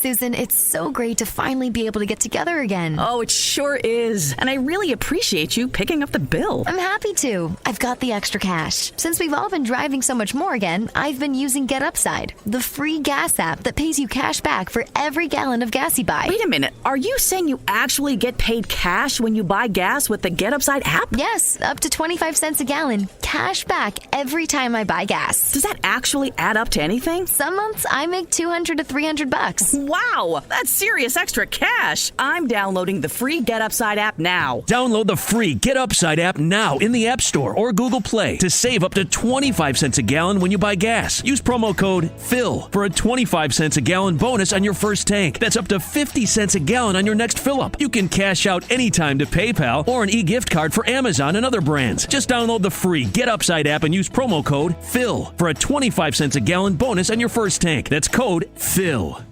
Susan, it's so great to finally be able to get together again. Oh, it sure is. And I really appreciate you picking up the bill. I'm happy to. I've got the extra cash. Since we've all been driving so much more again, I've been using Get Upside, the free gas app that pays you cash back for every gallon of gas you buy. Wait a minute. Are you saying you actually get paid cash when you buy gas with the Get Upside app? Yes, up to 25 cents a gallon. Cash back every time I buy gas. Does that actually add up to anything? Some months I make $200 to $300. Wow, that's serious extra cash. I'm downloading the free Get Upside app now. Download the free Get Upside app now in the App Store or Google Play to save up to 25 cents a gallon when you buy gas. Use promo code PHIL for a 25 cents a gallon bonus on your first tank. That's up to 50 cents a gallon on your next fill-up. You can cash out anytime to PayPal or an e-gift card for Amazon and other brands. Just download the free Get Upside app and use promo code PHIL for a 25 cents a gallon bonus on your first tank. That's code PHIL.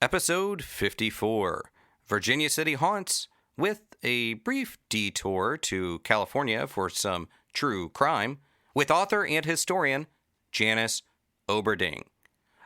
Episode 54, Virginia City Haunts, with a brief detour to California for some true crime, with author and historian Janice Oberding.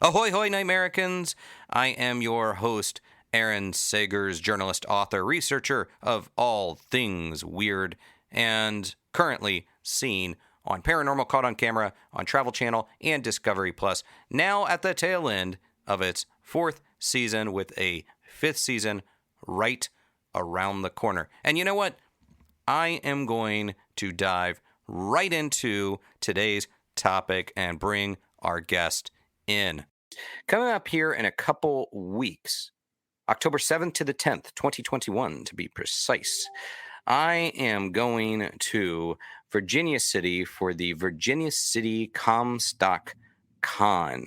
Ahoy, hoy, NightMericans! I am your host, Aaron Sagers, journalist, author, researcher of all things weird, and currently seen on Paranormal, Caught on Camera, on Travel Channel, and Discovery Plus, now at the tail end of its 4th season with a 5th season right around the corner. And you know what? I am going to dive right into today's topic and bring our guest in. Coming up here in a couple weeks, October 7th to the 10th, 2021 to be precise, I am going to Virginia City for the Virginia City Comstock Con.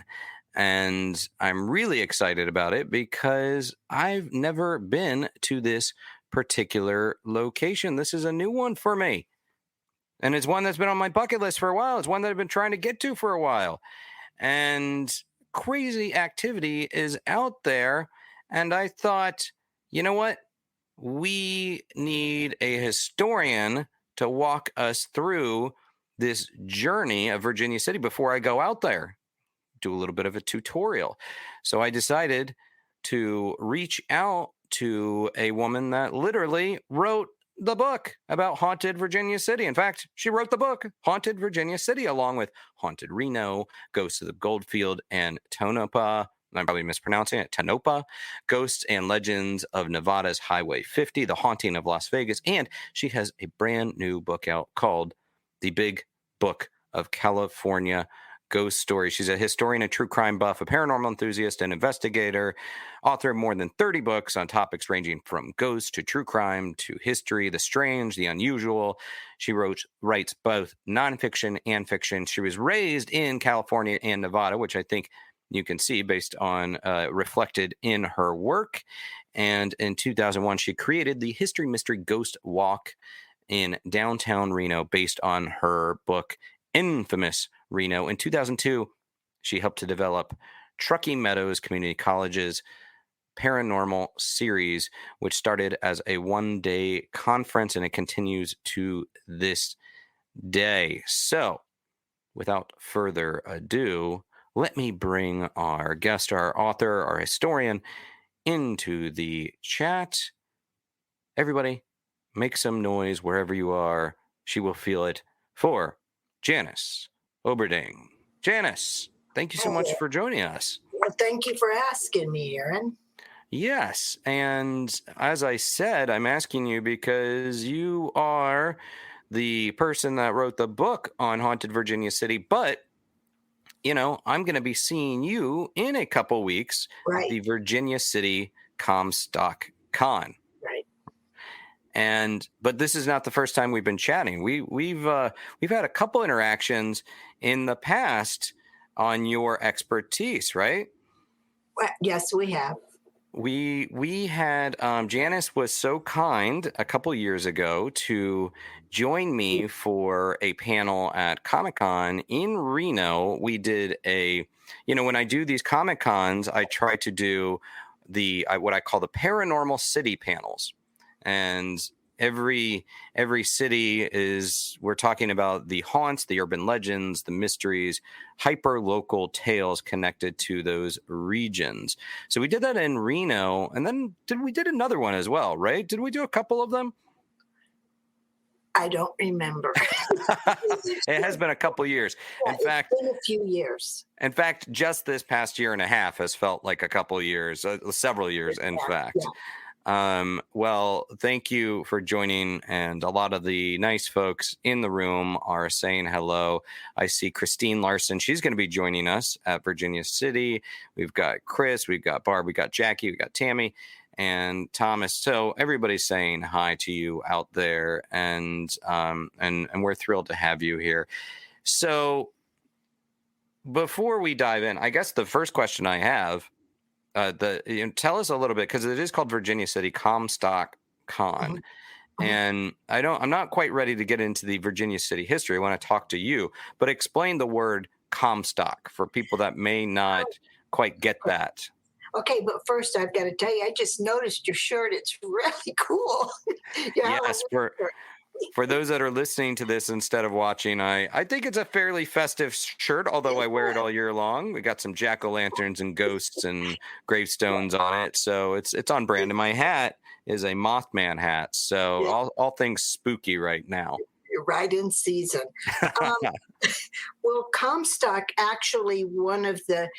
And I'm really excited about it because I've never been to this particular location. This is a new one for me. And it's one that's been on my bucket list for a while. It's one that I've been trying to get to for a while. And crazy activity is out there. And I thought, you know what? We need a historian to walk us through this journey of Virginia City before I go out there. Do a little bit of a tutorial. So I decided to reach out to a woman that literally wrote the book about Haunted Virginia City. In fact, she wrote the book Haunted Virginia City along with Haunted Reno, Ghosts of the Goldfield, and Tonopah. I'm probably mispronouncing it. Tonopah, Ghosts and Legends of Nevada's Highway 50, The Haunting of Las Vegas. And she has a brand new book out called The Big Book of California Ghost Stories. She's a historian, a true crime buff, a paranormal enthusiast, and investigator, author of more than 30 books on topics ranging from ghosts to true crime to history, the strange, the unusual. She writes both nonfiction and fiction. She was raised in California and Nevada, which I think you can see based on reflected in her work. And in 2001, she created the History Mystery Ghost Walk in downtown Reno based on her book Infamous Reno. In 2002, she helped to develop Truckee Meadows Community College's Paranormal series, which started as a one-day conference, and it continues to this day. So, without further ado, let me bring our guest, our author, our historian, into the chat. Everybody, make some noise wherever you are. She will feel it for Janice Oberding. Janice, thank you so much for joining us. Well, thank you for asking me, Aaron. Yes, and as I said, I'm asking you because you are the person that wrote the book on Haunted Virginia City, but, you know, I'm going to be seeing you in a couple weeks at the Virginia City Comstock Con. But this is not the first time we've been chatting. We've had a couple interactions in the past on your expertise, right? Well, yes, we have. We had Janice was so kind a couple years ago to join me for a panel at Comic-Con in Reno. We did when I do these Comic-Cons, I try to do what I call the Paranormal City panels. And every city we're talking about the haunts, the urban legends, the mysteries, hyper local tales connected to those regions. So we did that in Reno, and then we did another one as well, right? Did we do a couple of them? I don't remember. It has been a couple years. Yeah, In fact, it's been a few years. In fact, just this past year and a half has felt like a couple years, several years, in fact. Well, thank you for joining. And a lot of the nice folks in the room are saying hello. I see Christine Larson. She's going to be joining us at Virginia City. We've got Chris, we've got Barb, we got Jackie, we got Tammy and Thomas. So everybody's saying hi to you out there, and we're thrilled to have you here. So before we dive in, I guess the first question I have, tell us a little bit, because it is called Virginia City Comstock Con, and I'm not quite ready to get into the Virginia City history. I want to talk to you, but explain the word Comstock for people that may not quite get that. Okay, but first I've got to tell you, I just noticed your shirt. It's really cool. Yes, for those that are listening to this instead of watching, I think it's a fairly festive shirt, although I wear it all year long. We got some jack-o'-lanterns and ghosts and gravestones on it, so it's on brand. And my hat is a Mothman hat, so all things spooky right now. You're right in season. Well, Comstock, actually, one of the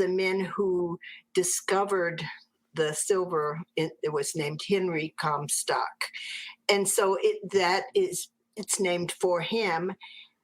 men who discovered the silver, it was named Henry Comstock, and so it's named for him.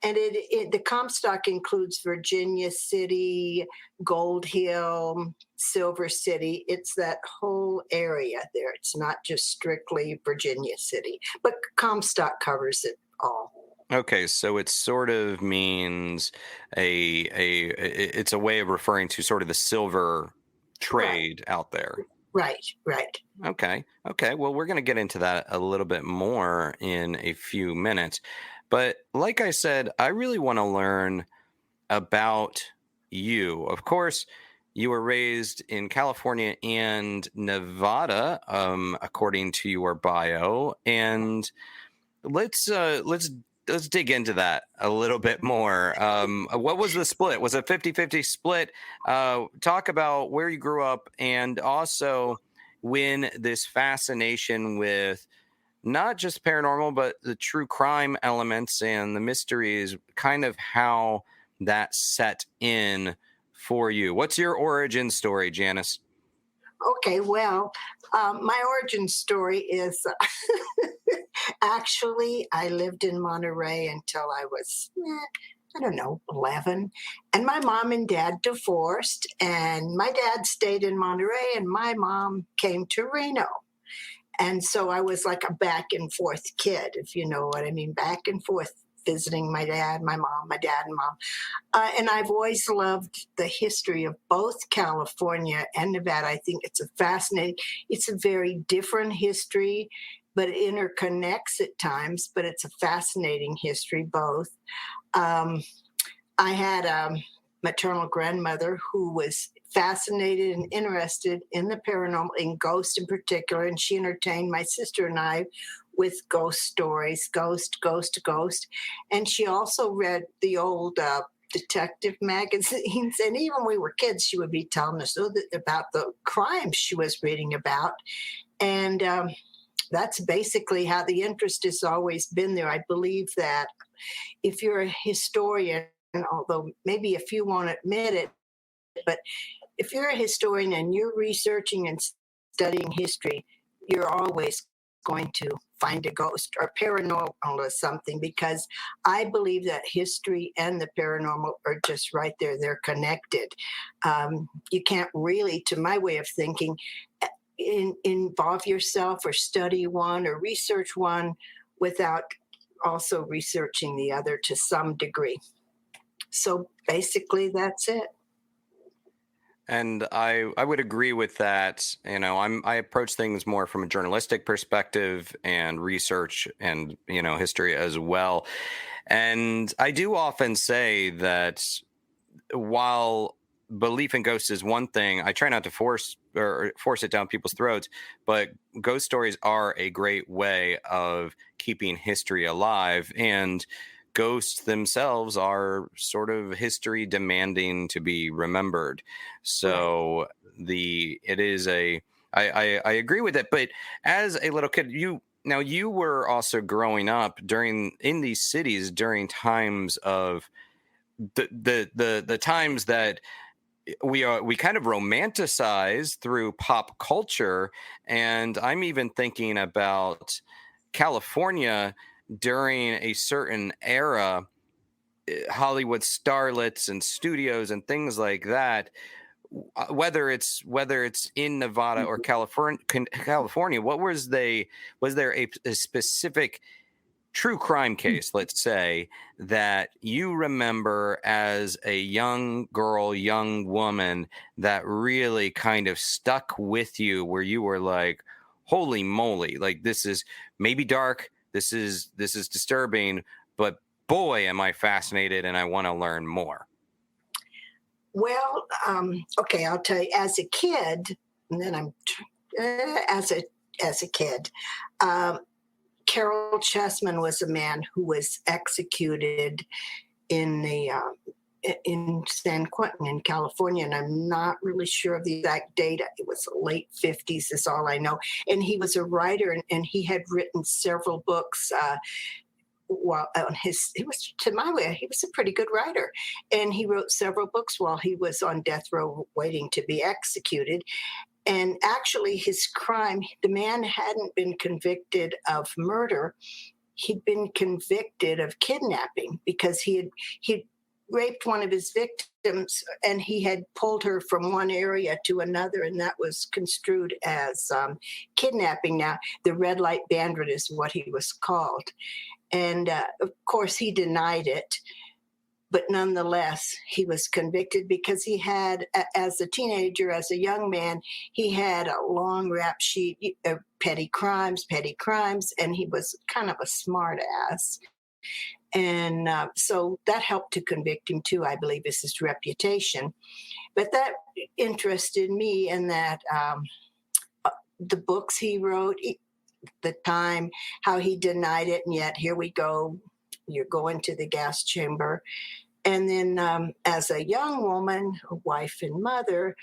And the Comstock includes Virginia City, Gold Hill, Silver City. It's that whole area there. It's not just strictly Virginia City, but Comstock covers it all. Okay, so it sort of means it's a way of referring to sort of the silver trade out there. Right. Okay. Well, we're going to get into that a little bit more in a few minutes. But like I said, I really want to learn about you. Of course, you were raised in California and Nevada, according to your bio. And let's dig into that a little bit more. What was the split? Was it 50-50 split? Talk about where you grew up, and also when this fascination with not just paranormal, but the true crime elements and the mysteries, kind of how that set in for you. What's your origin story, Janice? Okay, well, my origin story is actually I lived in Monterey until I was, 11. And my mom and dad divorced, and my dad stayed in Monterey, and my mom came to Reno. And so I was like a back and forth kid, if you know what I mean, back and forth, visiting my dad, my mom, my dad and mom. And I've always loved the history of both California and Nevada. I think it's it's a very different history, but it interconnects at times, but it's a fascinating history, both. I had a maternal grandmother who was fascinated and interested in the paranormal, in ghosts in particular, and she entertained my sister and I with ghost stories, ghost. And she also read the old detective magazines, and even when we were kids, she would be telling us about the crimes she was reading about. And that's basically how the interest has always been there. I believe that if you're a historian, although maybe a few won't admit it, but if you're a historian and you're researching and studying history, you're always going to find a ghost or paranormal or something, because I believe that history and the paranormal are just right there. They're connected. You can't really, to my way of thinking, involve yourself or study one or research one without also researching the other to some degree. So basically, that's it. And I would agree with that. I approach things more from a journalistic perspective and research and, history as well. And I do often say that while belief in ghosts is one thing. I try not to force it down people's throats, but ghost stories are a great way of keeping history alive, and ghosts themselves are sort of history demanding to be remembered. So it is I agree with it. But as a little kid, you were also growing up in these cities during times of the times that we kind of romanticize through pop culture. And I'm even thinking about California during a certain era, Hollywood starlets and studios and things like that. Whether it's in Nevada or California, was there a specific true crime case, let's say, that you remember as a young girl, young woman, that really kind of stuck with you, where you were like, holy moly, like, this is maybe dark, this is disturbing, but boy, am I fascinated and I want to learn more? Well, okay, I'll tell you. As a kid, and then as a kid, Carol Chessman was a man who was executed in San Quentin in California, and I'm not really sure of the exact date. It was late 50s is all I know. And he was a writer, and he had written several books. He was a pretty good writer, and he wrote several books while he was on death row waiting to be executed. And actually, his crime, the man hadn't been convicted of murder. He'd been convicted of kidnapping because he raped one of his victims, and he had pulled her from one area to another, and that was construed as kidnapping. Now, the red light bandit is what he was called. And of course, he denied it. But nonetheless, he was convicted because he had, as a teenager, as a young man, he had a long rap sheet of petty crimes, and he was kind of a smart ass. And so that helped to convict him too, I believe, is his reputation. But that interested me in that the books he wrote, the time, how he denied it, and yet here we go, you're going to the gas chamber. And then as a young woman, a wife and mother,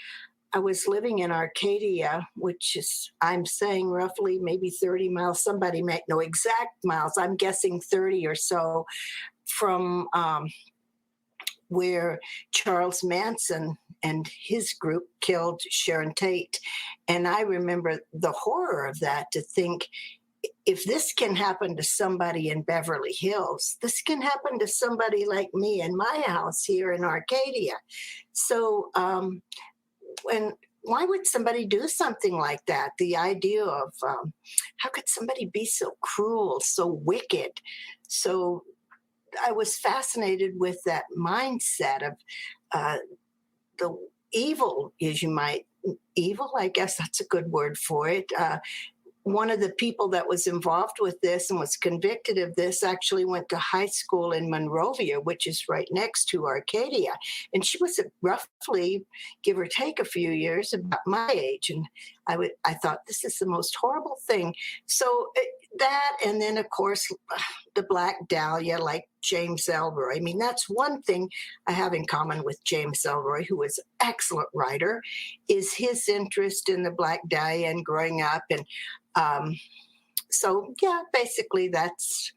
I was living in Arcadia, which is, I'm saying, roughly maybe 30 miles. Somebody might know exact miles. I'm guessing 30 or so from where Charles Manson and his group killed Sharon Tate. And I remember the horror of that, to think, if this can happen to somebody in Beverly Hills, this can happen to somebody like me in my house here in Arcadia. So why would somebody do something like that? The idea of how could somebody be so cruel, so wicked? So I was fascinated with that mindset of the evil, evil, I guess that's a good word for it. One of the people that was involved with this and was convicted of this actually went to high school in Monrovia, which is right next to Arcadia. And she was roughly, give or take a few years, about my age. And I thought, this is the most horrible thing. So that, and then, of course, the Black Dahlia, like James Ellroy. I mean, that's one thing I have in common with James Ellroy, who was an excellent writer, is his interest in the Black Dahlia and growing up. And so, yeah, basically that's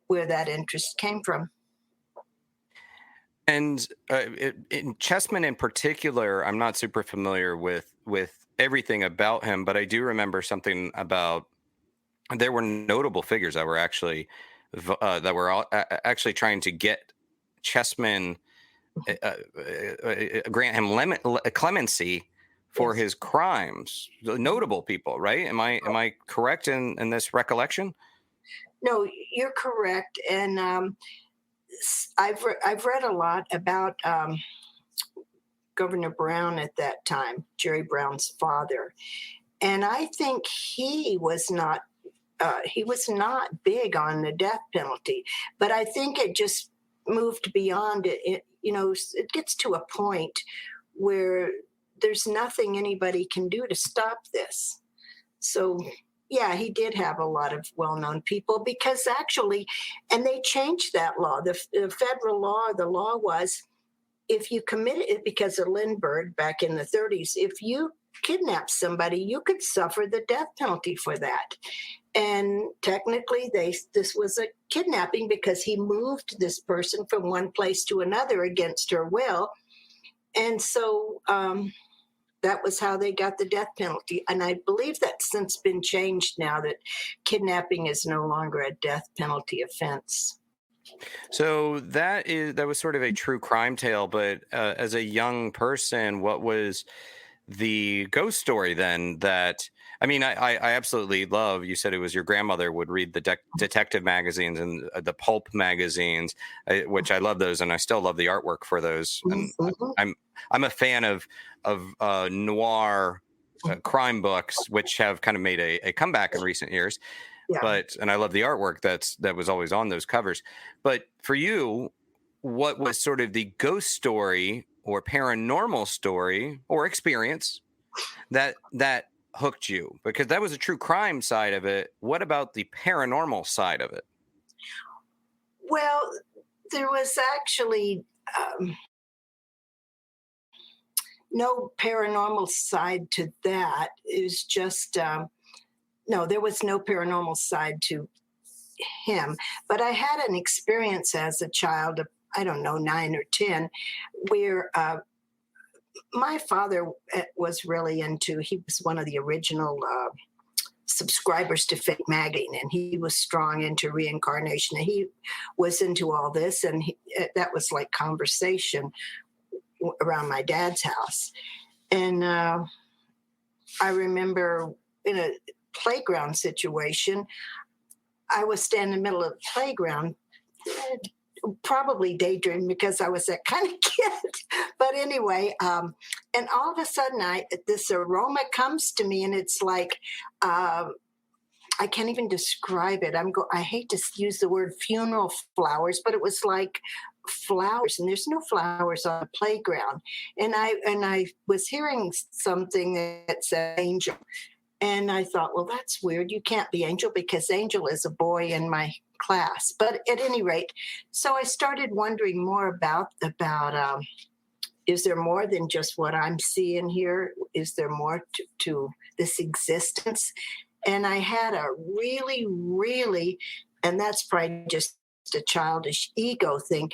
where that interest came from. And in Chessman in particular, I'm not super familiar with everything about him, but I do remember something about, there were notable figures that were actually trying to get Chessman, grant him clemency for his crimes. Notable people, right? Am I correct in this recollection? No, you're correct. And I've read a lot about Governor Brown at that time, Jerry Brown's father, and I think he was not big on the death penalty, but I think it just moved beyond it. It gets to a point where there's nothing anybody can do to stop this. So, yeah, he did have a lot of well-known people because actually, and they changed that law. The federal law, the law was if you committed it because of Lindbergh back in the 30s, if you kidnapped somebody, you could suffer the death penalty for that. And technically, this was a kidnapping because he moved this person from one place to another against her will. And so that was how they got the death penalty. And I believe that's since been changed now, that kidnapping is no longer a death penalty offense. So that was sort of a true crime tale, but as a young person, what was the ghost story then? That, I mean, I absolutely love, you said it was your grandmother would read the detective magazines and the pulp magazines, which I love those, and I still love the artwork for those. And I'm a fan of noir crime books, which have kind of made a comeback in recent years. Yeah. And I love the artwork that was always on those covers. But for you, what was sort of the ghost story or paranormal story or experience that hooked you? Because that was a true crime side of it. What about the paranormal side of it? Well, there was actually no paranormal side to that. It was just... no, there was no paranormal side to him. But I had an experience as a child of, I don't know, 9 or 10, where my father was really he was one of the original subscribers to Fake Magazine, and he was strong into reincarnation. And he was into all this, and that was like conversation around my dad's house. And I remember in a playground situation, I was standing in the middle of the playground, probably daydreaming because I was that kind of kid. But anyway, and all of a sudden this aroma comes to me, and it's like, I can't even describe it. I hate to use the word funeral flowers, but it was like flowers, and there's no flowers on the playground. And I was hearing something that said angel. And I thought, well, that's weird. You can't be Angel because Angel is a boy in my class. But at any rate, so I started wondering more about is there more than just what I'm seeing here? Is there more to this existence? And I had a really, really, and that's probably just a childish ego thing,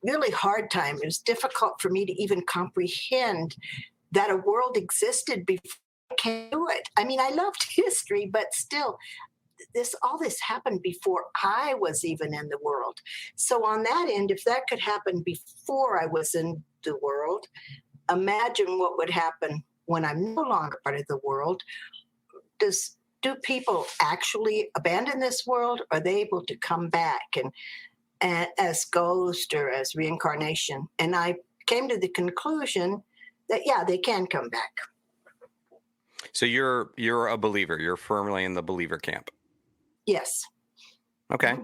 really hard time. It was difficult for me to even comprehend that a world existed before I came to it. I mean, I loved history, but still, all this happened before I was even in the world. So on that end, if that could happen before I was in the world, imagine what would happen when I'm no longer part of the world. Do people actually abandon this world? Are they able to come back and as ghost or as reincarnation? And I came to the conclusion that, yeah, they can come back. So you're a believer. You're firmly in the believer camp. Yes. Okay. Mm-hmm.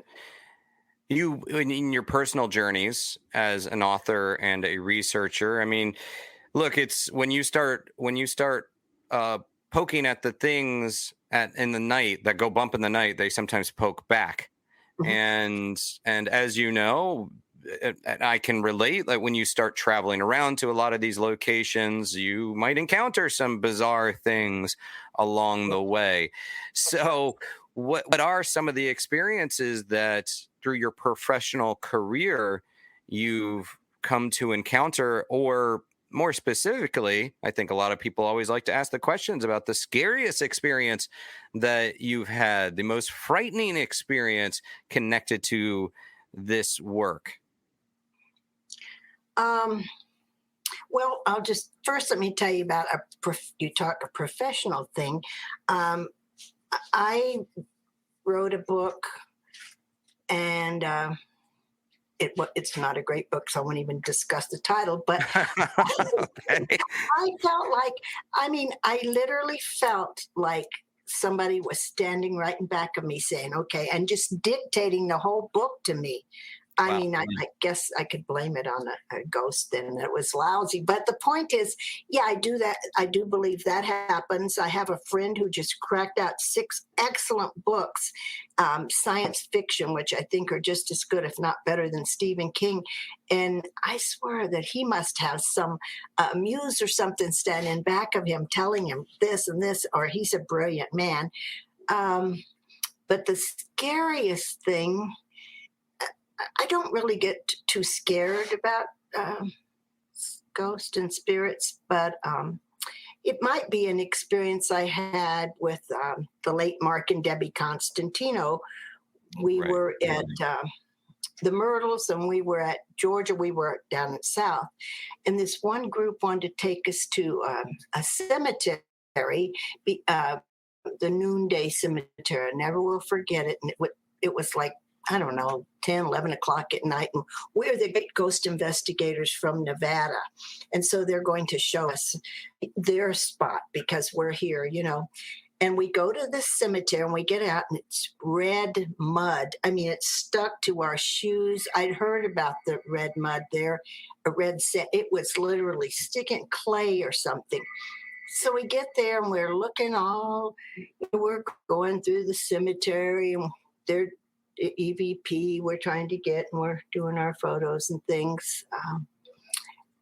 You, in your personal journeys as an author and a researcher, I mean, look, it's when you start poking at the things in the night that go bump in the night, they sometimes poke back. Mm-hmm. And as you know, I can relate that when you start traveling around to a lot of these locations, you might encounter some bizarre things along the way. So what are some of the experiences that through your professional career you've come to encounter? Or more specifically, I think a lot of people always like to ask the questions about the scariest experience that you've had, the most frightening experience connected to this work. Well, let me tell you about a professional thing. I wrote a book, and it's not a great book, so I won't even discuss the title, but okay. I felt like, I literally felt like somebody was standing right in back of me saying, okay, and just dictating the whole book to me. I Wow. mean, I guess I could blame it on a ghost and it was lousy. But the point is, yeah, I do that. I do believe that happens. I have a friend who just cracked out 6 excellent books, science fiction, which I think are just as good, if not better, than Stephen King. And I swear that he must have some muse or something standing back of him telling him this and this, or he's a brilliant man. But the scariest thing, I don't really get too scared about ghosts and spirits, but it might be an experience I had with the late Mark and Debbie Constantino. We Right. were at the Myrtles and we were at Georgia. We were down in South. And this one group wanted to take us to a cemetery, the Noonday Cemetery. I never will forget it. And it was like, I don't know, 10, 11 o'clock at night. And we're the great ghost investigators from Nevada. And so they're going to show us their spot because we're here, you know. And we go to the cemetery and we get out and it's red mud. I mean, it's stuck to our shoes. I'd heard about the red mud there, a red set. It was literally sticking clay or something. So we get there and we're looking we're going through the cemetery and they're EVP we're trying to get, and we're doing our photos and things.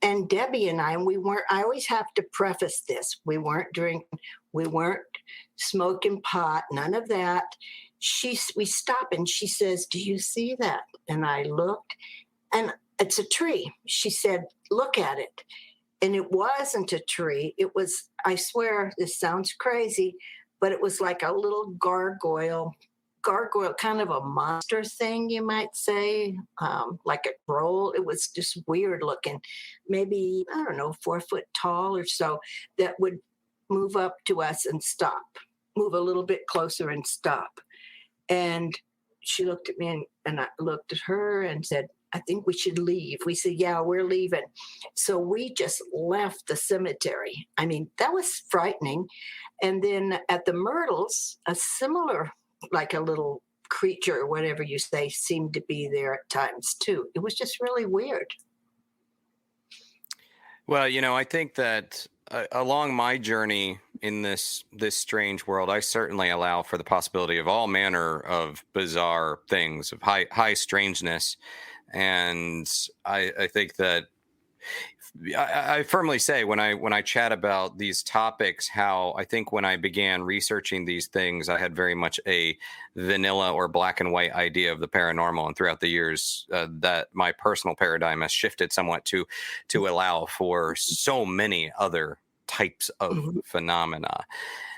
And Debbie and I always have to preface this. We weren't drinking, we weren't smoking pot, none of that. We stop and she says, "Do you see that?" And I looked and it's a tree. She said, "Look at it." And it wasn't a tree. It was, I swear this sounds crazy, but it was like a little gargoyle, kind of a monster thing, you might say, like a troll. It was just weird looking, maybe, I don't know, 4 foot tall or so, that would move up to us and stop, move a little bit closer and stop. And she looked at me and I looked at her and said, "I think we should leave." We said, "Yeah, we're leaving." So we just left the cemetery. I mean, that was frightening. And then at the Myrtles, a similar, like a little creature or whatever you say, seemed to be there at times too. It was just really weird. Well, you know, I think that along my journey in this strange world, I certainly allow for the possibility of all manner of bizarre things, of high strangeness. And I think that I firmly say when I chat about these topics, how I think when I began researching these things, I had very much a vanilla or black and white idea of the paranormal, and throughout the years, that my personal paradigm has shifted somewhat to allow for so many other types of phenomena.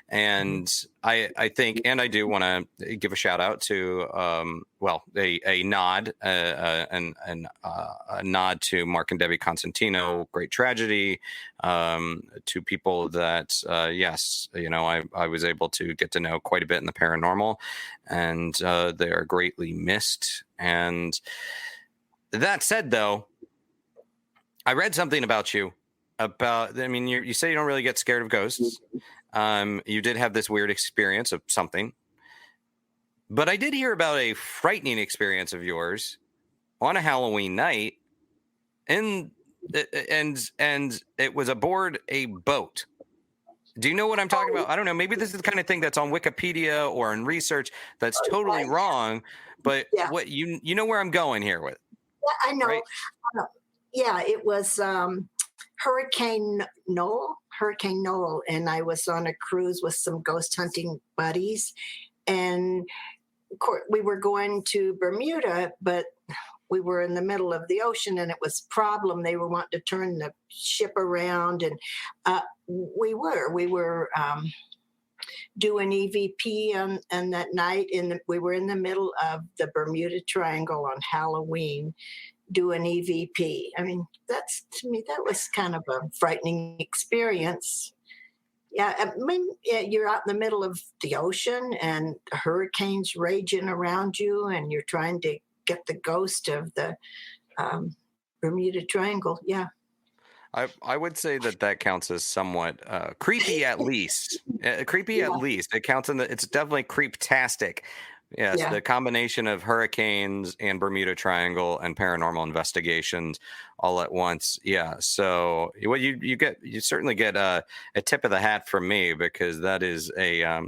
And I think, and I do want to give a shout out to, a nod, a nod to Mark and Debbie Constantino, great tragedy, to people that, yes, you know, I was able to get to know quite a bit in the paranormal, and they are greatly missed. And that said, though, I read something about you you say you don't really get scared of ghosts. You did have this weird experience of something, but I did hear about a frightening experience of yours on a Halloween night, and it was aboard a boat. Do you know what I'm talking about? I don't know. Maybe this is the kind of thing that's on Wikipedia or in research that's totally wrong, but what you know where I'm going here with? Yeah, I know. Right? Yeah, it was Hurricane Noel, and I was on a cruise with some ghost hunting buddies, and of course, we were going to Bermuda, but we were in the middle of the ocean, and it was a problem. They were wanting to turn the ship around, and we were doing EVP on that night, and we were in the middle of the Bermuda Triangle on Halloween, doing EVP. I mean, to me, that was kind of a frightening experience. Yeah, I mean, you're out in the middle of the ocean and hurricanes raging around you, and you're trying to get the ghost of the Bermuda Triangle. Yeah. I would say that counts as somewhat creepy, at least. Creepy, at least. It counts it's definitely creeptastic. Yes, Yeah. the combination of hurricanes and Bermuda Triangle and paranormal investigations all at once. Yeah. So what you certainly get a tip of the hat from me, because that is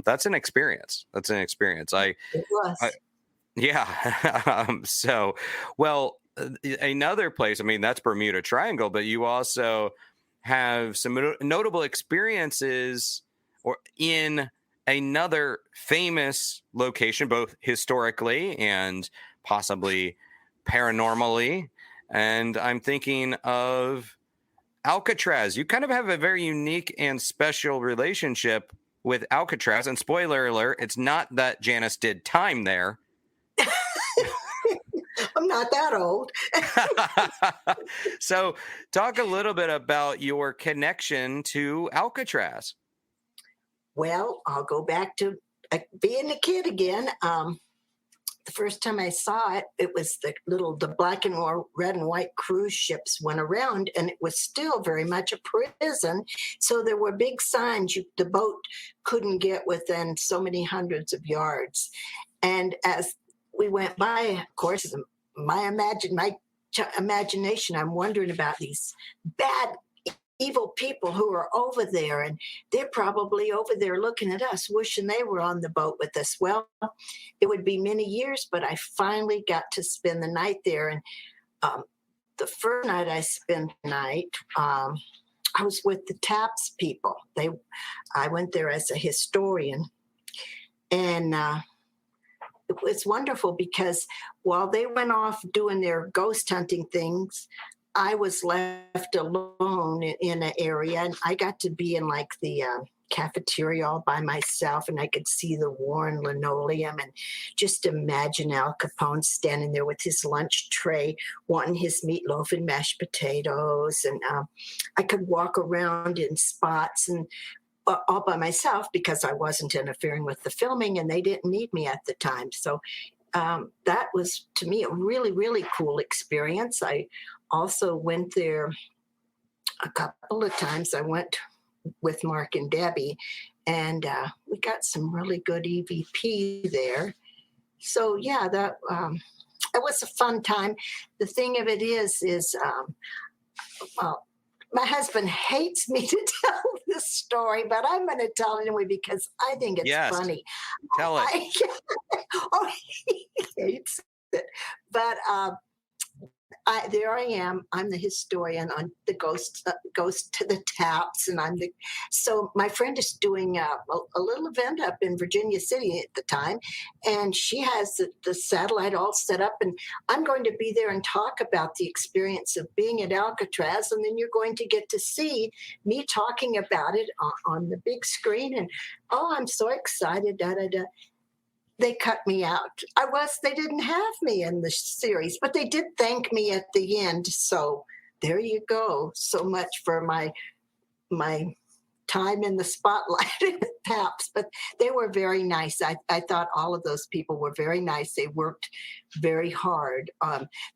that's an experience. That's an experience. It was. Yeah. So, well, another place, I mean, that's Bermuda Triangle, but you also have some notable experiences or in another famous location, both historically and possibly paranormally. And I'm thinking of Alcatraz. You kind of have a very unique and special relationship with Alcatraz. And spoiler alert, it's not that Janice did time there. I'm not that old. So, talk a little bit about your connection to Alcatraz. Well, I'll go back to being a kid again. The first time I saw it, it was the black and red and white cruise ships went around, and it was still very much a prison. So there were big signs. The boat couldn't get within so many hundreds of yards. And as we went by, of course, my imagination, I'm wondering about these bad, evil people who are over there, and they're probably over there looking at us, wishing they were on the boat with us. Well, it would be many years, but I finally got to spend the night there. And the first night I spent the night, I was with the TAPS people. I went there as a historian, and it was wonderful because while they went off doing their ghost hunting things, I was left alone in an area, and I got to be in like the cafeteria all by myself, and I could see the worn linoleum and just imagine Al Capone standing there with his lunch tray, wanting his meatloaf and mashed potatoes. And I could walk around in spots and all by myself because I wasn't interfering with the filming, and they didn't need me at the time. So that was, to me, a really, really cool experience. I also went there a couple of times. I went with Mark and Debbie, and we got some really good EVP there. So yeah, that it was a fun time. The thing of it is well, my husband hates me to tell this story, but I'm going to tell it anyway because I think it's funny. Tell it. He hates it. But there I am. I'm the historian on the ghost to the TAPS, and so my friend is doing a little event up in Virginia City at the time, and she has the satellite all set up, and I'm going to be there and talk about the experience of being at Alcatraz, and then you're going to get to see me talking about it on the big screen, and I'm so excited. They cut me out. They didn't have me in the series, but they did thank me at the end. So there you go. So much for my time in the spotlight at TAPS, but they were very nice. I thought all of those people were very nice. They worked very hard.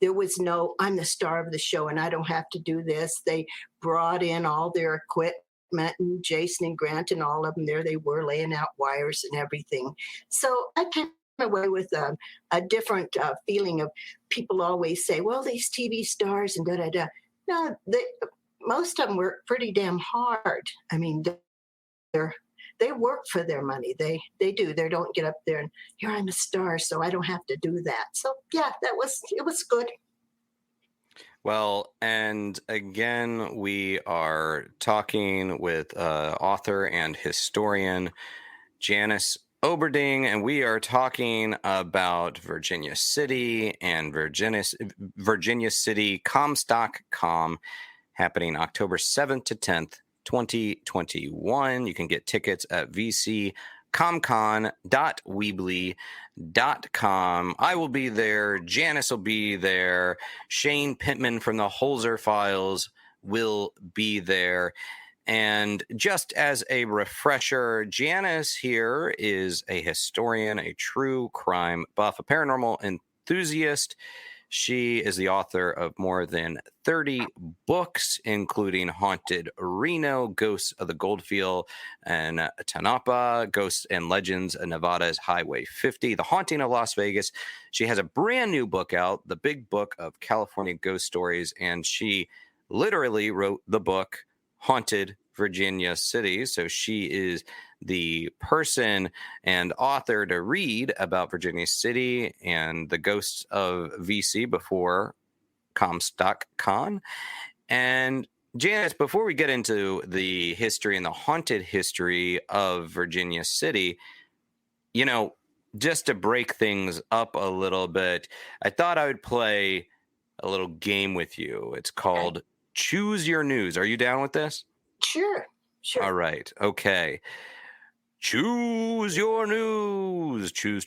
There was no, I'm the star of the show and I don't have to do this. They brought in all their equipment, and Jason and Grant and all of them there. They were laying out wires and everything. So I came away with a different feeling of people always say, well, these TV stars and da-da-da. No, most of them work pretty damn hard. I mean, they work for their money. They do. They don't get up there and, here, I'm a star, so I don't have to do that. So yeah, it was good. Well, and again, we are talking with author and historian Janice Oberding, and we are talking about Virginia City and Virginia City Comstock.com, happening October 7th to 10th, 2021. You can get tickets at vccomcon.weebly.com. I will be there. Janice will be there. Shane Pittman from the Holzer Files will be there. And just as a refresher, Janice here is a historian, a true crime buff, a paranormal enthusiast, She is the author of more than 30 books, including Haunted Reno, Ghosts of the Goldfield and Tanapa, Ghosts and Legends of Nevada's Highway 50, The Haunting of Las Vegas. She has a brand new book out, The Big Book of California Ghost Stories, and she literally wrote the book Haunted Virginia City. So she is the person and author to read about Virginia City and the ghosts of VC before Comstock Con. And Janice, before we get into the history and the haunted history of Virginia City, you know, just to break things up a little bit, I thought I would play a little game with you. It's called Choose Your News. Are you down with this? Sure. All right. Okay. Choose your news. Choose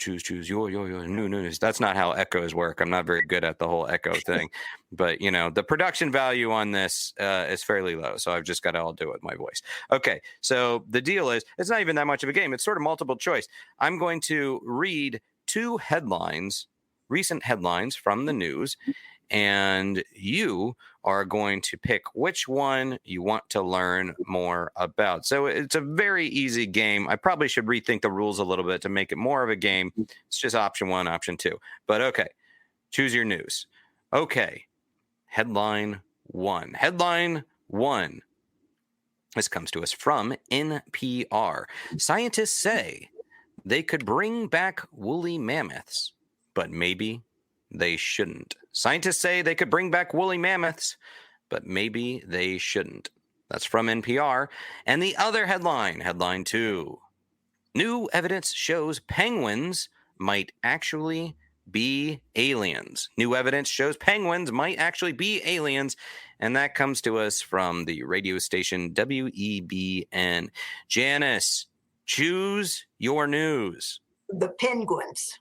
your new news. That's not how echoes work. I'm not very good at the whole echo thing. But, you know, the production value on this is fairly low. So I've just got to all do it with my voice. Okay. So the deal is, it's not even that much of a game. It's sort of multiple choice. I'm going to read two headlines, recent headlines from the news, and you are going to pick which one you want to learn more about. So it's a very easy game. I probably should rethink the rules a little bit to make it more of a game. It's just option one, option two. But okay, choose your news. Okay, headline one. Headline one. This comes to us from NPR. Scientists say they could bring back woolly mammoths, but maybe they shouldn't. Scientists say they could bring back woolly mammoths, but maybe they shouldn't. That's from NPR. And the other headline, headline two. New evidence shows penguins might actually be aliens. New evidence shows penguins might actually be aliens. And that comes to us from the radio station WEBN. Janice, choose your news. The penguins.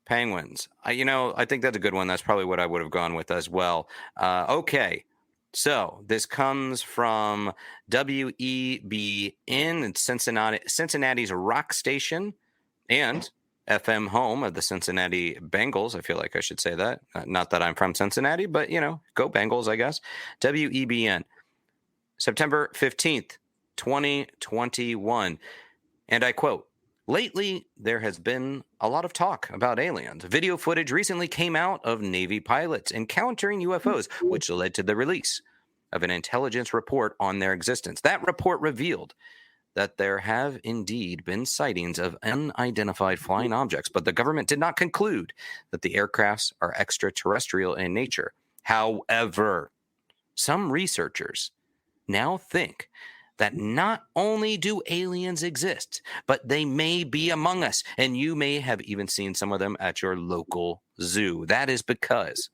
Penguins. I think that's a good one. That's probably what I would have gone with as well. Okay. So this comes from WEBN, it's Cincinnati's rock station and FM home of the Cincinnati Bengals. I feel like I should say that. Not that I'm from Cincinnati, but, go Bengals, I guess. WEBN, September 15th, 2021. And I quote, lately, there has been a lot of talk about aliens. Video footage recently came out of Navy pilots encountering UFOs, which led to the release of an intelligence report on their existence. That report revealed that there have indeed been sightings of unidentified flying objects, but the government did not conclude that the aircrafts are extraterrestrial in nature. However, some researchers now think that not only do aliens exist, but they may be among us, and you may have even seen some of them at your local zoo. That is because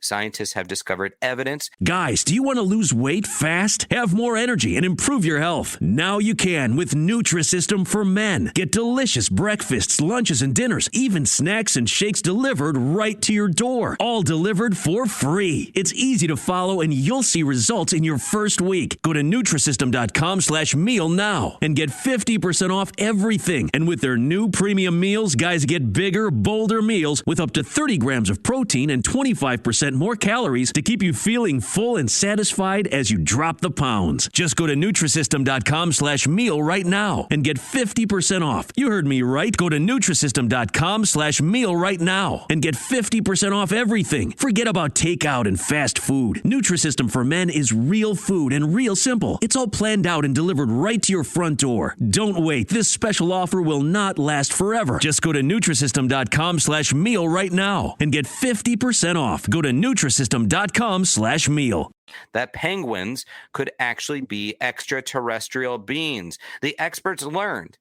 scientists have discovered evidence. Guys, do you want to lose weight fast, have more energy, and improve your health? Now you can with Nutrisystem for Men. Get delicious breakfasts, lunches, and dinners, even snacks and shakes delivered right to your door. All delivered for free. It's easy to follow, and you'll see results in your first week. Go to Nutrisystem.com/meal now and get 50% off everything. And with their new premium meals, guys get bigger, bolder meals with up to 30 grams of protein and 25% more calories to keep you feeling full and satisfied as you drop the pounds. Just go to Nutrisystem.com/meal right now and get 50% off. You heard me right. Go to Nutrisystem.com/meal right now and get 50% off everything. Forget about takeout and fast food. Nutrisystem for Men is real food and real simple. It's all planned out and delivered right to your front door. Don't wait. This special offer will not last forever. Just go to Nutrisystem.com/meal right now and get 50% off. Go to Nutrisystem.com/meal. That penguins could actually be extraterrestrial beings. The experts learned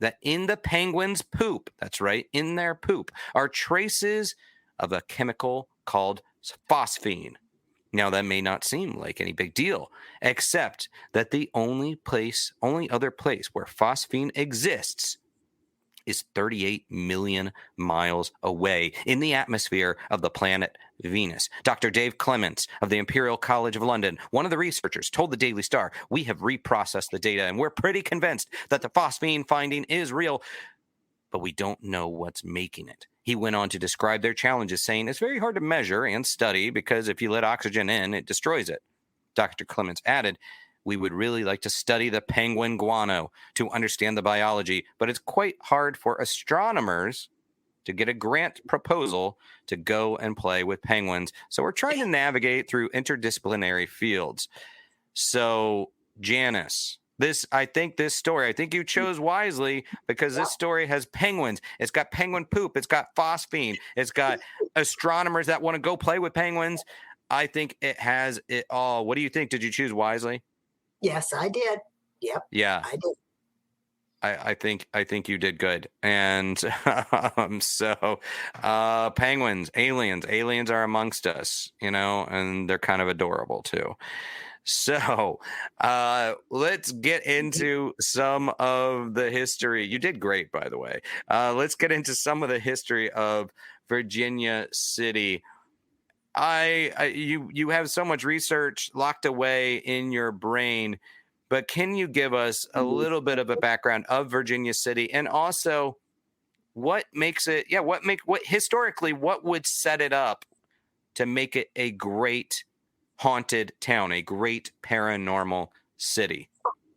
that in the penguins' poop, that's right, in their poop, are traces of a chemical called phosphine. Now, that may not seem like any big deal, except that the only other place where phosphine exists is 38 million miles away in the atmosphere of the planet Venus. Dr. Dave Clements of the Imperial College of London, one of the researchers, told the Daily Star, we have reprocessed the data and we're pretty convinced that the phosphine finding is real, but we don't know what's making it. He went on to describe their challenges, saying, "It's very hard to measure and study because if you let oxygen in, it destroys it." Dr. Clements added, "We would really like to study the penguin guano to understand the biology, but it's quite hard for astronomers to get a grant proposal to go and play with penguins. So we're trying to navigate through interdisciplinary fields." So, Janice, I think you chose wisely because this story has penguins. It's got penguin poop. It's got phosphine. It's got astronomers that want to go play with penguins. I think it has it all. What do you think? Did you choose wisely? Yes, I did. Yep. Yeah. I did. I think you did good. And penguins, aliens are amongst us, and they're kind of adorable too. So let's get into some of the history. You did great, by the way. Let's get into some of the history of Virginia City. You have so much research locked away in your brain, but can you give us a little bit of a background of Virginia City and also what makes it? Yeah, what historically what would set it up to make it a great haunted town, a great paranormal city?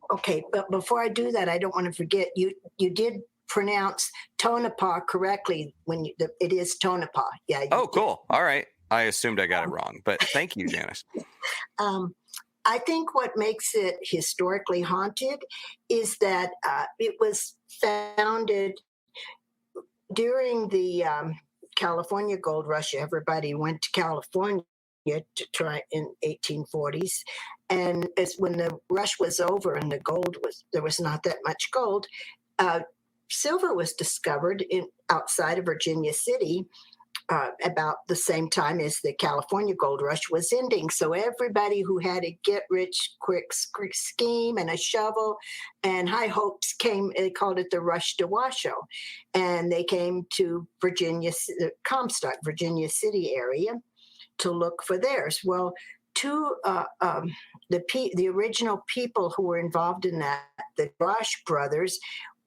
Okay, but before I do that, I don't want to forget you did pronounce Tonopah correctly it is Tonopah. Yeah. Oh, cool. All right. I assumed I got it wrong, but thank you, Janice. I think what makes it historically haunted is that it was founded during the California gold rush. Everybody went to California to try in 1840s, and when the rush was over and there was not that much gold, silver was discovered outside of Virginia City about the same time as the California gold rush was ending. So everybody who had a get-rich-quick scheme and a shovel and high hopes came. They called it the rush to Washoe, and they came to Comstock, Virginia City area, to look for theirs. Well, the original people who were involved in that, the Rosh brothers,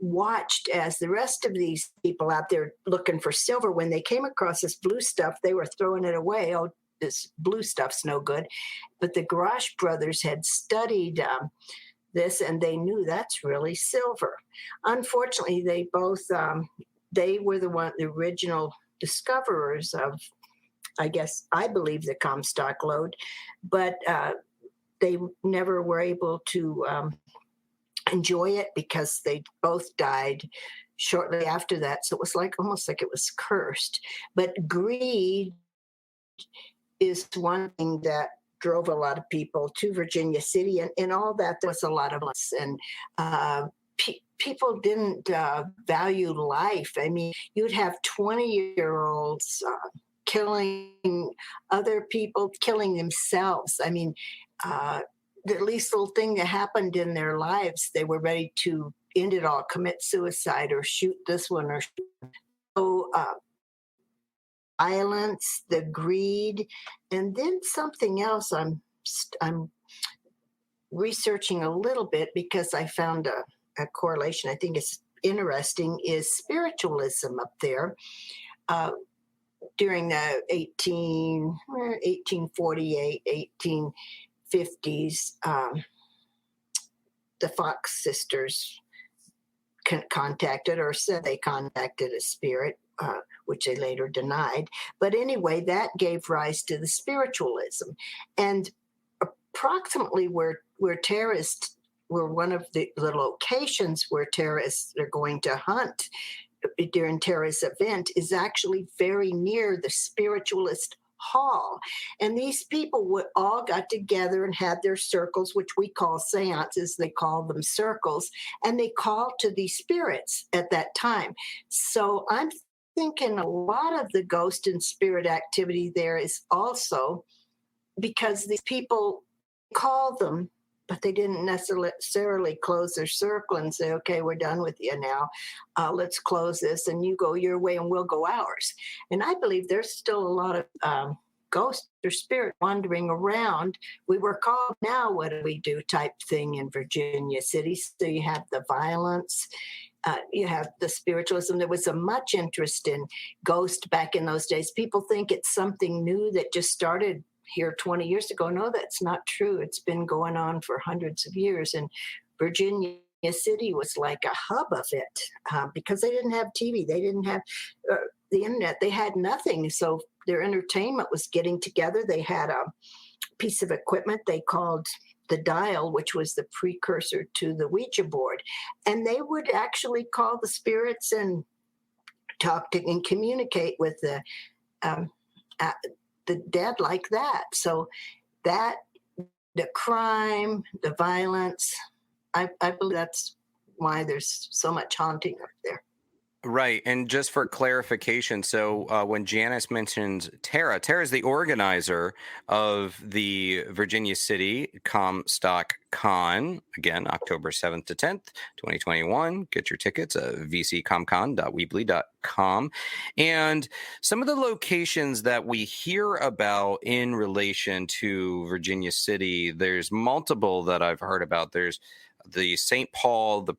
watched as the rest of these people out there looking for silver, when they came across this blue stuff, they were throwing it away. Oh, this blue stuff's no good. But the Grosh brothers had studied this, and they knew that's really silver. Unfortunately, they both they were the original discoverers of, I believe, the Comstock lode, but they never were able to enjoy it because they both died shortly after that. So it was almost like it was cursed. But greed is one thing that drove a lot of people to Virginia City, and all that. There was a lot of us, and people didn't value life. I mean, you'd have 20-year-olds killing other people, killing themselves. I mean, the least little thing that happened in their lives, they were ready to end it all, commit suicide, or shoot this one, or so. Violence, the greed, and then something else. I'm researching a little bit because I found a correlation. I think it's interesting. Is spiritualism up there during the 1848, 1850s? The Fox sisters contacted, or said they contacted, a spirit, which they later denied. But anyway, that gave rise to the spiritualism. And approximately where terrorists were, one of the locations where terrorists are going to hunt during terrorist event is actually very near the spiritualist hall. And these people all got together and had their circles, which we call seances. They call them circles, and they called to these spirits at that time. So I'm thinking a lot of the ghost and spirit activity there is also because these people call them, but they didn't necessarily close their circle and say, okay, we're done with you now. Let's close this, and you go your way and we'll go ours. And I believe there's still a lot of ghost or spirit wandering around. We were called now, what do we do type thing in Virginia City. So you have the violence, You have the spiritualism. There was a much interest in ghost back in those days. People think it's something new that just started here 20 years ago. No, that's not true. It's been going on for hundreds of years. And Virginia City was like a hub of it because they didn't have TV. They didn't have the internet. They had nothing. So their entertainment was getting together. They had a piece of equipment they called the dial, which was the precursor to the Ouija board. And they would actually call the spirits and talk to and communicate with the dead like that. So that, the crime, the violence, I believe that's why there's so much haunting up there. Right. And just for clarification, so when Janice mentions Tara is the organizer of the Virginia City Comstock Con, again, October 7th to 10th, 2021. Get your tickets at vccomcon.weebly.com. And some of the locations that we hear about in relation to Virginia City, there's multiple that I've heard about. There's the St. Paul the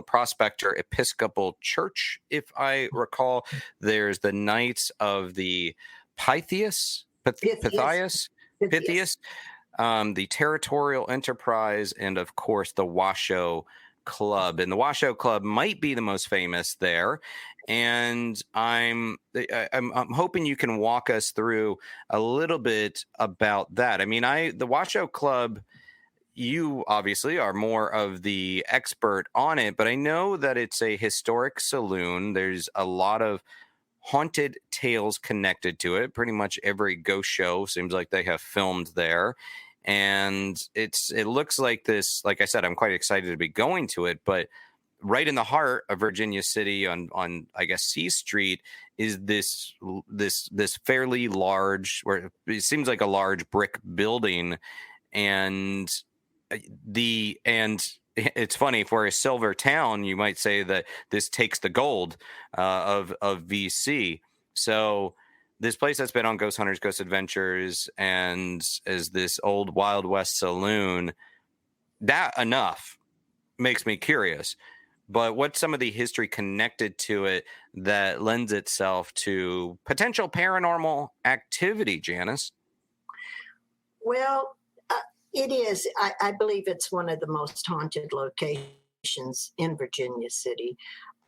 Prospector Episcopal Church, if I recall. There's the Knights of the Pythias, the Territorial Enterprise, and of course the Washoe Club. And the Washoe Club might be the most famous there. And I'm hoping you can walk us through a little bit about that. I mean, the Washoe Club, you obviously are more of the expert on it, but I know that it's a historic saloon. There's a lot of haunted tales connected to it. Pretty much every ghost show seems like they have filmed there. And it looks like this, like I said, I'm quite excited to be going to it, but right in the heart of Virginia City on I guess C Street is this fairly large, where it seems like a large brick building. And it's funny, for a silver town, you might say that this takes the gold of VC. So this place that's been on Ghost Hunters, Ghost Adventures, and as this old Wild West saloon, that enough makes me curious. But what's some of the history connected to it that lends itself to potential paranormal activity, Janice? Well, it is. I believe it's one of the most haunted locations in Virginia City.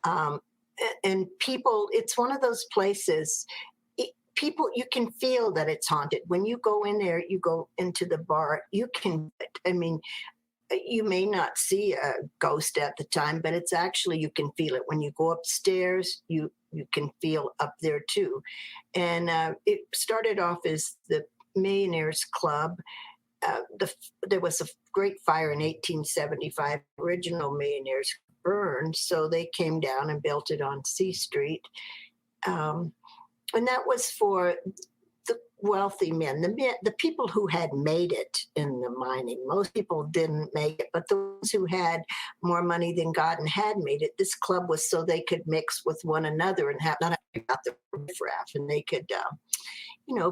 And people, it's one of those places, people, you can feel that it's haunted. When you go in there, you go into the bar, you may not see a ghost at the time, but it's actually, you can feel it. When you go upstairs, you can feel up there too. And it started off as the Millionaires Club. There was a great fire in 1875. Original Millionaires burned, so they came down and built it on C Street. And that was for the wealthy men, the people who had made it in the mining. Most people didn't make it, but those who had more money than God and had made it, this club was so they could mix with one another and have not about the riffraff, and they could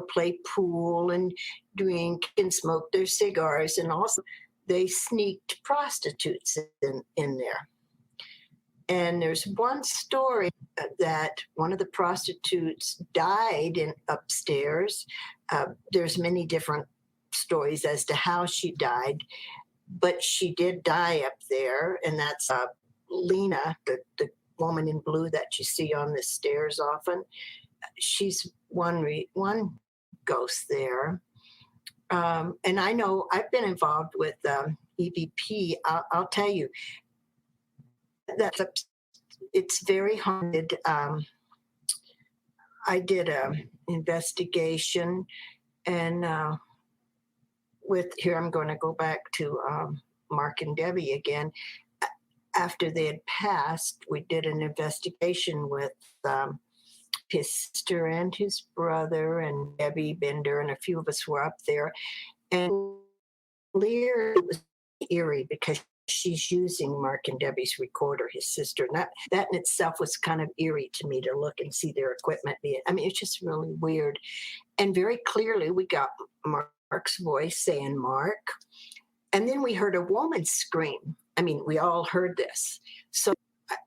play pool and drink and smoke their cigars. And also they sneaked prostitutes in there. And there's one story that one of the prostitutes died upstairs. There's many different stories as to how she died, but she did die up there. And that's Lena, the woman in blue that you see on the stairs often. She's one ghost there. And I know I've been involved with EVP. I'll tell you that it's very haunted. I did an investigation, and here I'm going to go back to Mark and Debbie again. After they had passed, we did an investigation with his sister and his brother and Debbie Bender, and a few of us were up there. And Lear, it was eerie because she's using Mark and Debbie's recorder, his sister. And that in itself was kind of eerie to me, to look and see their equipment. It's just really weird. And very clearly we got Mark's voice saying Mark. And then we heard a woman scream. We all heard this. So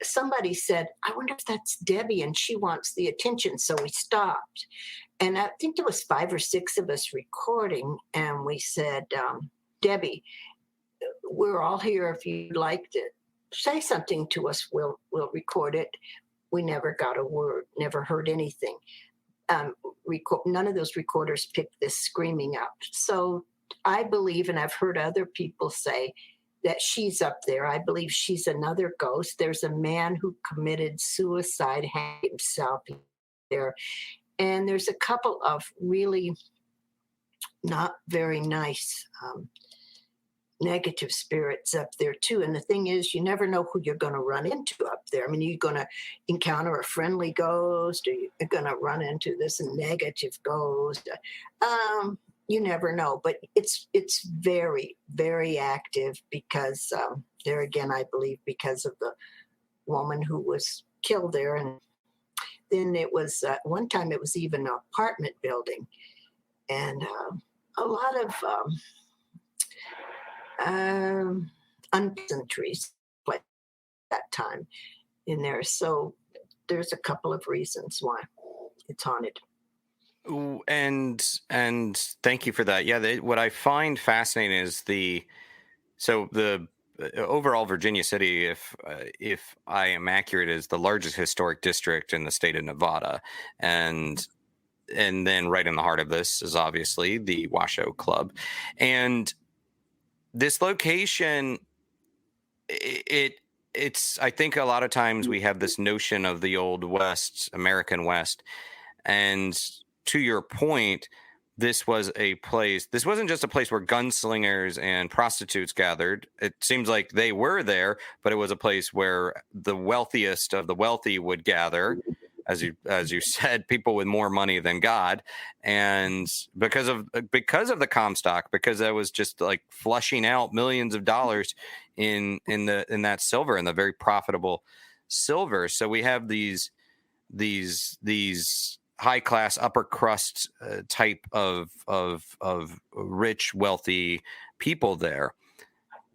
somebody said, I wonder if that's Debbie and she wants the attention. So we stopped. And I think there was 5 or 6 of us recording. And we said, Debbie, we're all here. If you'd like to say something to us, we'll record it. We never got a word, never heard anything. None of those recorders picked this screaming up. So I believe, and I've heard other people say, that she's up there. I believe she's another ghost. There's a man who committed suicide, hanged himself there. And there's a couple of really not very nice negative spirits up there too. And the thing is, you never know who you're going to run into up there. I mean, you're going to encounter a friendly ghost, or you're going to run into this negative ghost. You never know, but it's very, very active because there again, I believe because of the woman who was killed there. And then it was one time it was even an apartment building, and a lot of unpleasantries like that time in there. So there's a couple of reasons why it's haunted. Ooh, and thank you for that. Yeah, what I find fascinating is the overall Virginia City, if I am accurate, is the largest historic district in the state of Nevada, and then right in the heart of this is obviously the Washoe Club, and this location, it's I think a lot of times we have this notion of the old West, American West, and to your point, this was a place. This wasn't just a place where gunslingers and prostitutes gathered. It seems like they were there, but it was a place where the wealthiest of the wealthy would gather, as you said, people with more money than God, and because of the Comstock, because that was just like flushing out millions of dollars in that silver, and the very profitable silver. So we have these high class, upper crust type of rich, wealthy people there.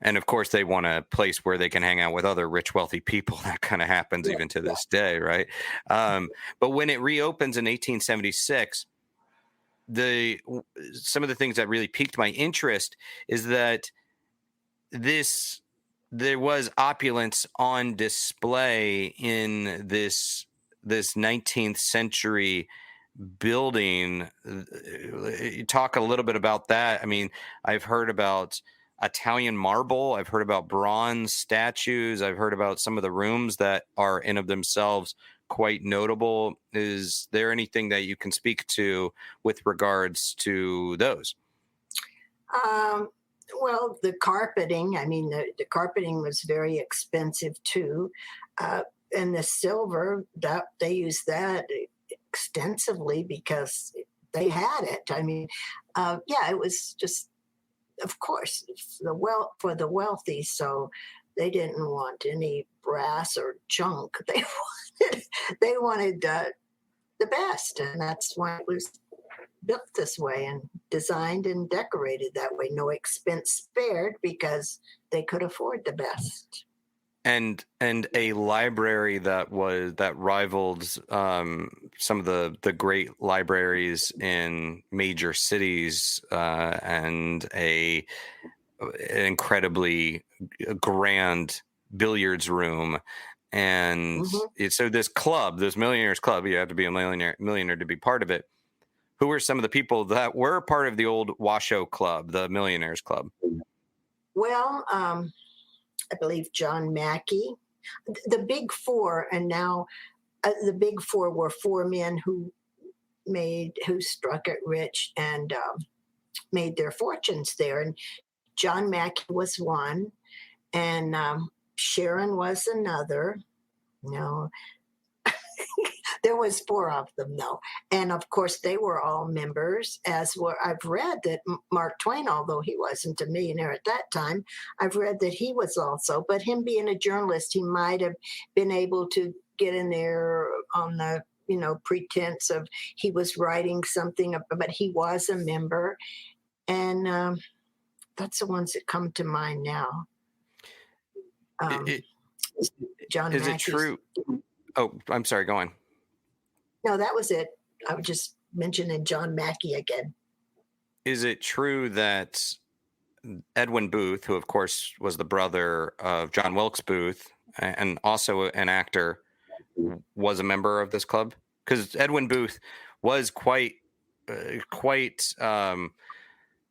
And of course, they want a place where they can hang out with other rich, wealthy people. That kind of happens even to this day, right? But when it reopens in 1876, some of the things that really piqued my interest is that there was opulence on display in this 19th century building. Talk a little bit about that. I mean, I've heard about Italian marble. I've heard about bronze statues. I've heard about some of the rooms that are in of themselves quite notable. Is there anything that you can speak to with regards to those? Well, the carpeting, I mean, the carpeting was very expensive too. And the silver, that they used that extensively because they had it. I mean, it was just, of course, for the wealthy. So they didn't want any brass or junk. They wanted the best, and that's why it was built this way and designed and decorated that way. No expense spared because they could afford the best. And a library that rivaled some of the great libraries in major cities, and an incredibly grand billiards room. And so this club, this Millionaires Club, you have to be a millionaire to be part of it. Who were some of the people that were part of the old Washoe Club, the Millionaires Club? Well, I believe John Mackey, the Big Four, and now the Big Four were 4 men who struck it rich and made their fortunes there. And John Mackey was one, and Sharon was another. No, there was 4 of them though, and of course they were all members. I've read that Mark Twain, although he wasn't a millionaire at that time, I've read that he was also. But him being a journalist, he might have been able to get in there on the pretense of he was writing something, but he was a member, and that's the ones that come to mind now. John Is it Mackey's. true? Oh, I'm sorry. Go on. No, that was it. I was just mentioning John Mackey again. Is it true that Edwin Booth, who of course was the brother of John Wilkes Booth and also an actor, was a member of this club? Because Edwin Booth was quite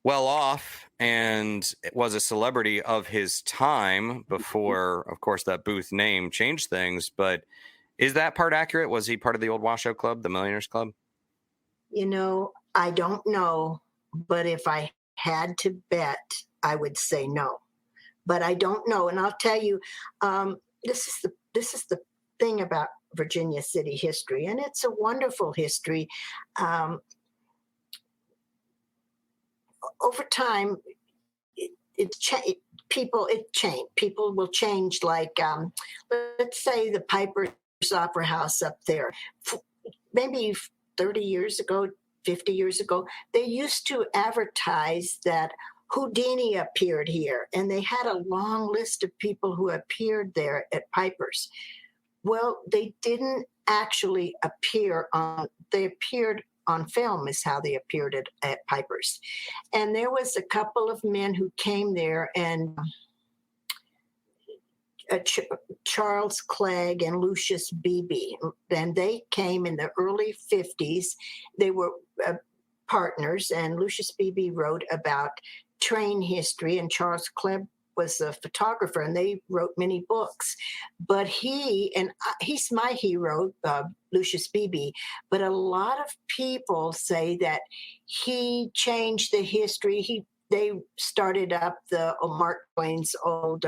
well off and was a celebrity of his time before, of course, that Booth name changed things. But is that part accurate? Was he part of the old Washoe Club, the Millionaires Club? I don't know, but if I had to bet, I would say no. But I don't know, and I'll tell you, this is the thing about Virginia City history, and it's a wonderful history. Over time, people will change. Like, let's say the Piper's Opera House up there, maybe 30 years ago, 50 years ago, they used to advertise that Houdini appeared here, and they had a long list of people who appeared there at Piper's. Well, they didn't actually appear they appeared on film is how they appeared at Piper's. And there was a couple of men who came there, and Charles Clegg and Lucius Beebe. And they came in the early 50s. They were partners, and Lucius Beebe wrote about train history, and Charles Clegg was a photographer, and they wrote many books. But he's my hero, Lucius Beebe, but a lot of people say that he changed the history. They started up the Mark Twain's old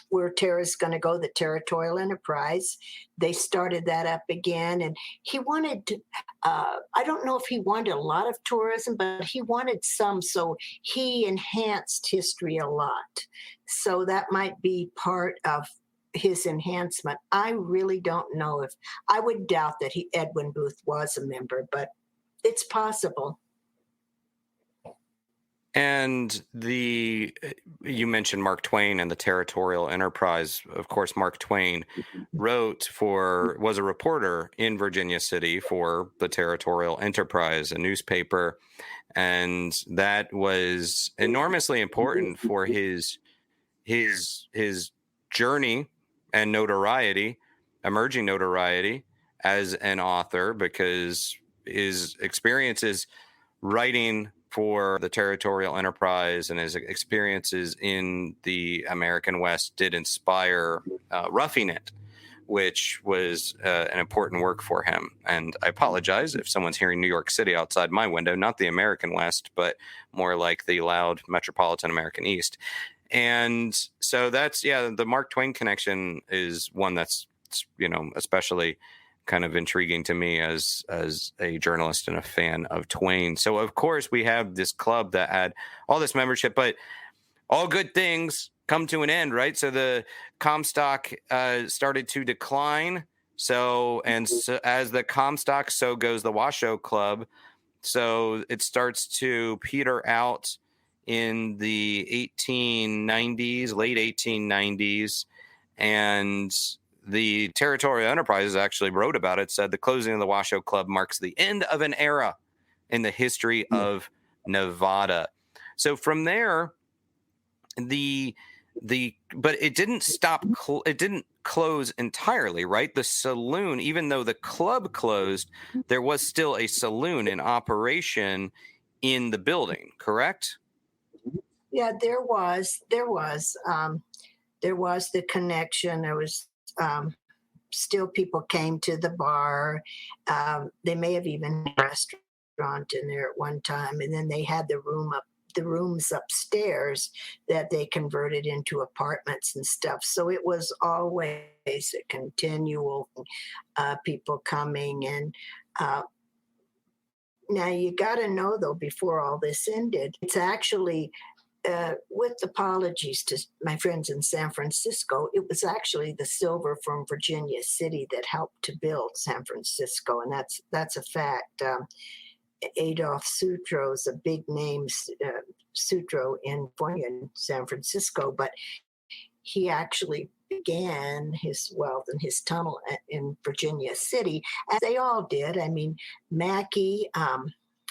Where Terra's Going to Go, the Territorial Enterprise. They started that up again, and he wanted to, I don't know if he wanted a lot of tourism, but he wanted some, so he enhanced history a lot. So that might be part of his enhancement. I really don't know if, I would doubt that Edwin Booth was a member, but it's possible. And you mentioned Mark Twain and the Territorial Enterprise. Of course, Mark Twain was a reporter in Virginia City for the Territorial Enterprise, a newspaper. And that was enormously important for his journey and notoriety, emerging notoriety as an author, because his experiences writing for the Territorial Enterprise and his experiences in the American West did inspire Roughing It, which was an important work for him. And I apologize if someone's hearing New York City outside my window, not the American West, but more like the loud metropolitan American East. And so that's, the Mark Twain connection is one that's, especially kind of intriguing to me as a journalist and a fan of Twain. So of course we have this club that had all this membership, but all good things come to an end, right? So the Comstock started to decline. So as the Comstock, so goes the Washoe Club. So it starts to peter out in the 1890s, late 1890s, and the Territorial Enterprise actually wrote about it, said the closing of the Washoe Club marks the end of an era in the history of Nevada. So from there, but it didn't stop. It didn't close entirely, right? The saloon, even though the club closed, there was still a saloon in operation in the building, correct? Yeah, there was the connection. There was still people came to the bar. They may have even had a restaurant in there at one time, and then they had the rooms upstairs that they converted into apartments and stuff. So it was always a continual people coming. And now you got to know, though, before all this ended, it's actually, with apologies to my friends in San Francisco, it was actually the silver from Virginia City that helped to build San Francisco, and that's a fact. Adolph Sutro's a big name, Sutro in San Francisco, but he actually began his wealth and his tunnel in Virginia City, as they all did. I mean, Mackey,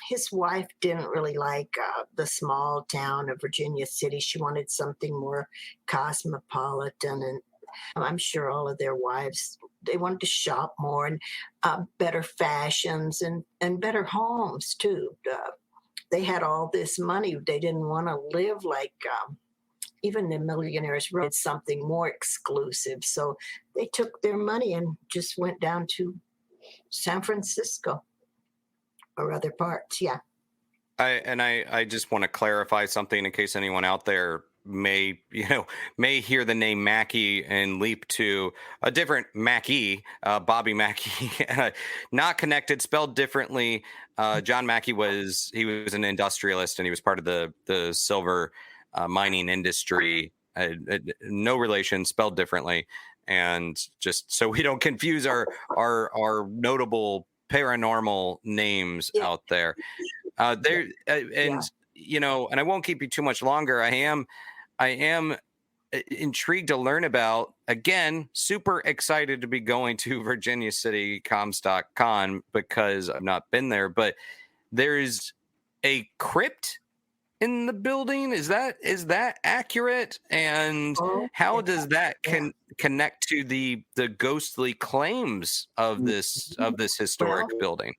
his wife didn't really like the small town of Virginia City. She wanted something more cosmopolitan, and I'm sure all of their wives, they wanted to shop more and better fashions and better homes too. They had all this money. They didn't want to live like even the Millionaires Club, something more exclusive. So they took their money and just went down to San Francisco or other parts. Yeah. I just want to clarify something in case anyone out there may hear the name Mackey and leap to a different Mackey, Bobby Mackey, not connected, spelled differently. John Mackey was an industrialist, and he was part of the silver mining industry. No relation, spelled differently. And just so we don't confuse our notable paranormal names out there. And I won't keep you too much longer. I am intrigued to learn about, again, super excited to be going to Virginia City Comstock-Con because I've not been there, but there's a crypt in the building. Is that accurate? And how does that connect to the ghostly claims of this historic building?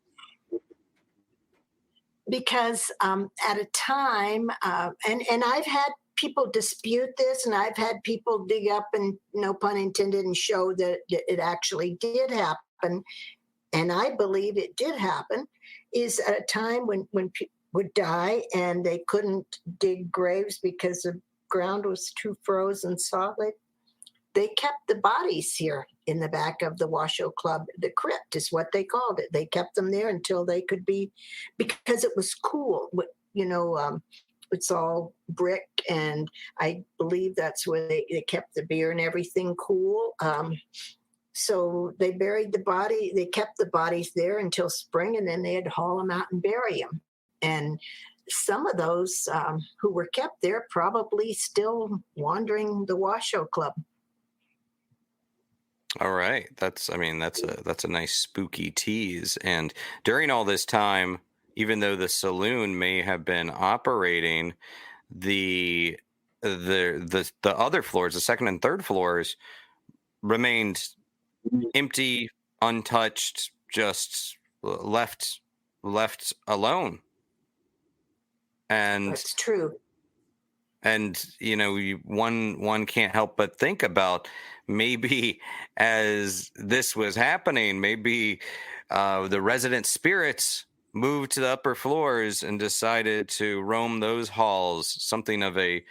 Because at a time, and I've had people dispute this, and I've had people dig up, and no pun intended, and show that it actually did happen, and I believe it did happen, is at a time when people would die and they couldn't dig graves because the ground was too frozen solid. They kept the bodies here in the back of the Washoe Club. The crypt is what they called it. They kept them there until they could be, because it was cool. It's all brick, and I believe that's where they kept the beer and everything cool. So they buried the body. They kept the bodies there until spring, and then they'd haul them out and bury them. And some of those who were kept there probably still wandering the Washoe Club. All right. That's a nice spooky tease. And during all this time, even though the saloon may have been operating, the other floors, the second and third floors, remained empty, untouched, just left alone. And that's true. And one can't help but think about, maybe as this was happening, maybe the resident spirits moved to the upper floors and decided to roam those halls. Something of a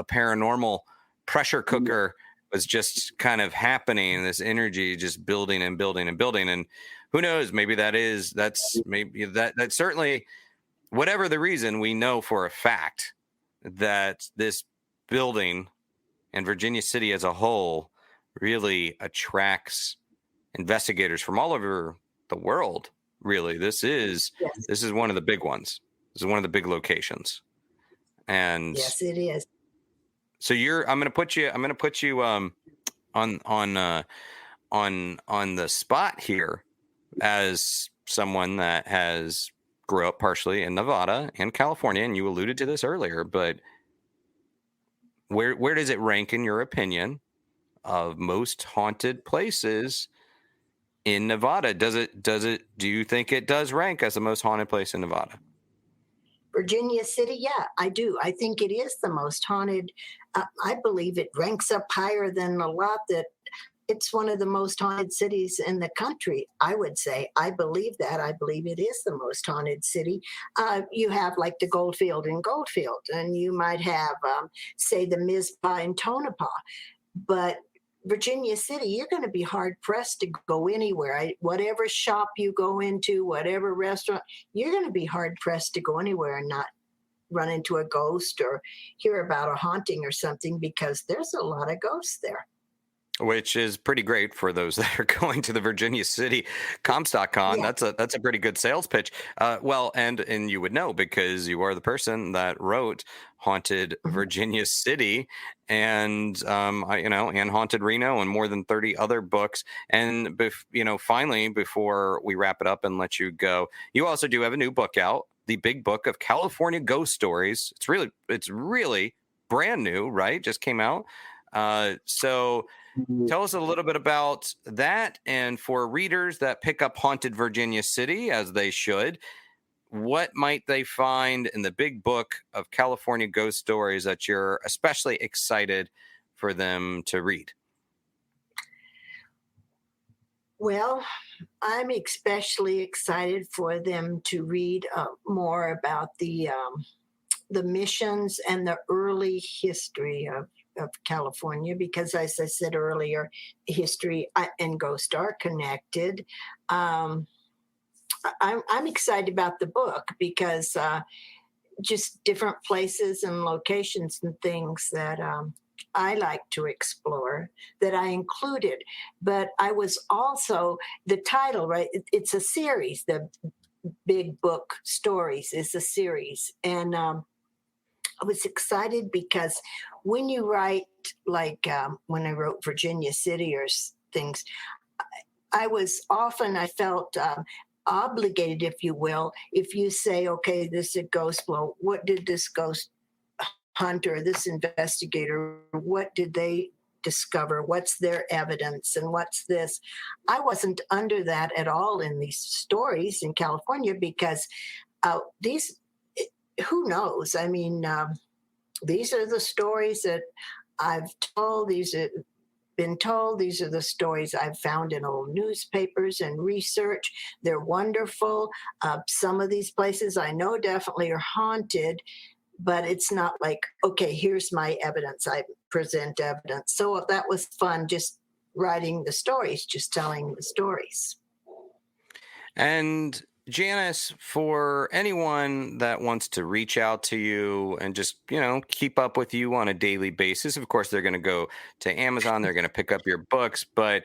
paranormal pressure cooker was just kind of happening. This energy just building and building and building. And who knows? Maybe that's certainly, whatever the reason, we know for a fact that this building and Virginia City as a whole really attracts investigators from all over the world. Really, this is one of the big ones. This is one of the big locations. And yes, it is. So I'm going to put you on the spot here as someone that has grew up partially in Nevada and California, and you alluded to this earlier, but where does it rank in your opinion of most haunted places in Nevada? Do you think it does rank as the most haunted place in Nevada? Virginia City, yeah, I do. I think it is the most haunted. I believe it ranks up higher than a lot that it's one of the most haunted cities in the country, I would say. I believe that. I believe it is the most haunted city. You have like the Goldfield in Goldfield, and you might have, say, the Mizpah in Tonopah. But Virginia City, you're going to be hard-pressed to go anywhere. Whatever shop you go into, whatever restaurant, you're going to be hard-pressed to go anywhere and not run into a ghost or hear about a haunting or something, because there's a lot of ghosts there. which is pretty great for those that are going to the Virginia City Comstock Con. Yeah. That's a pretty good sales pitch. Well, and you would know because you are the person that wrote Haunted Mhm. Virginia City and and Haunted Reno and more than 30 other books. And finally, before we wrap it up and let you go, you also do have a new book out, the Big Book of California Ghost Stories. It's really brand new, right? Just came out. So tell us a little bit about that. And for readers that pick up Haunted Virginia City, as they should, what might they find in the Big Book of California Ghost Stories that you're especially excited for them to read? Well, I'm especially excited for them to read more about the missions and the early history of California, because, as I said earlier, history and ghost are connected. Um, I'm excited about the book because just different places and locations and things that I like to explore that I included. But I was also, the title, right? It's a series. The Big Book Stories is a series. And I was excited because when you write, like when I wrote Virginia City or things, I felt obligated, if you will, if you say, okay, this is a ghost flow, what did this ghost hunter, this investigator, what did they discover? What's their evidence? And what's this? I wasn't under that at all in these stories in California because these, who knows? I mean, these are the stories that I've told. These are been told. These are the stories I've found in old newspapers and research. They're wonderful. Some of these places I know definitely are haunted, but it's not like, okay, here's my evidence. I present evidence. So that was fun, just writing the stories, just telling the stories. And Janice, for anyone that wants to reach out to you and just, keep up with you on a daily basis, of course, they're going to go to Amazon, they're going to pick up your books, but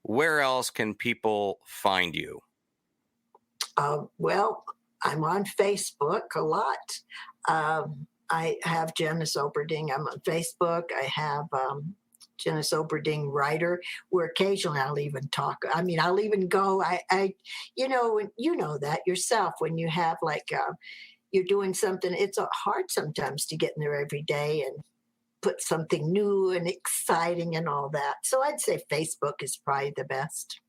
where else can people find you? Well, I'm on Facebook a lot. I have Janice Oberding. I'm on Facebook. I have Janice Oberding writer, where occasionally I'll even talk. I mean, I'll even go. You know that yourself when you have like you're doing something. It's hard sometimes to get in there every day and put something new and exciting and all that. So I'd say Facebook is probably the best.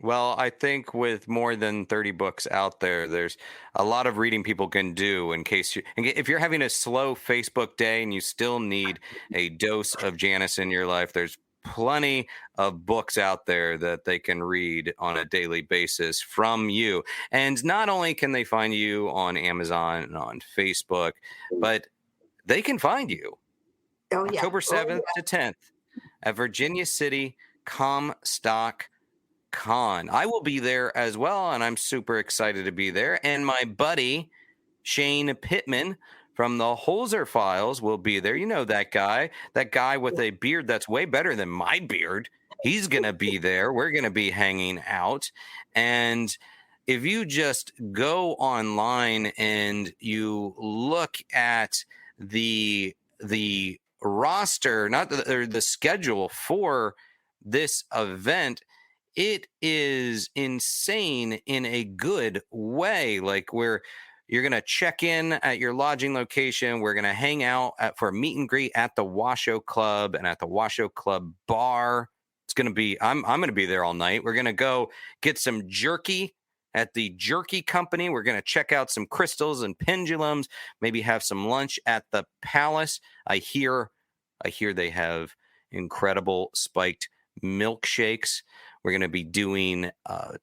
Well, I think with more than 30 books out there, there's a lot of reading people can do if you're having a slow Facebook day and you still need a dose of Janice in your life, there's plenty of books out there that they can read on a daily basis from you. And not only can they find you on Amazon and on Facebook, but they can find you Oh yeah. October Oh 7th yeah. to 10th at Virginia City Comstock Con. I will be there as well, and I'm super excited to be there. And my buddy Shane Pittman from the Holzer Files will be there. You know that guy with a beard that's way better than my beard. He's gonna be there. We're gonna be hanging out. And if you just go online and you look at the roster, not the schedule for this event, it is insane in a good way. Like you're going to check in at your lodging location. We're going to hang out for a meet and greet at the Washoe Club and at the Washoe Club bar. It's going to be, I'm going to be there all night. We're going to go get some jerky at the Jerky Company. We're going to check out some crystals and pendulums, maybe have some lunch at the Palace. I hear they have incredible spiked milkshakes. We're going to be doing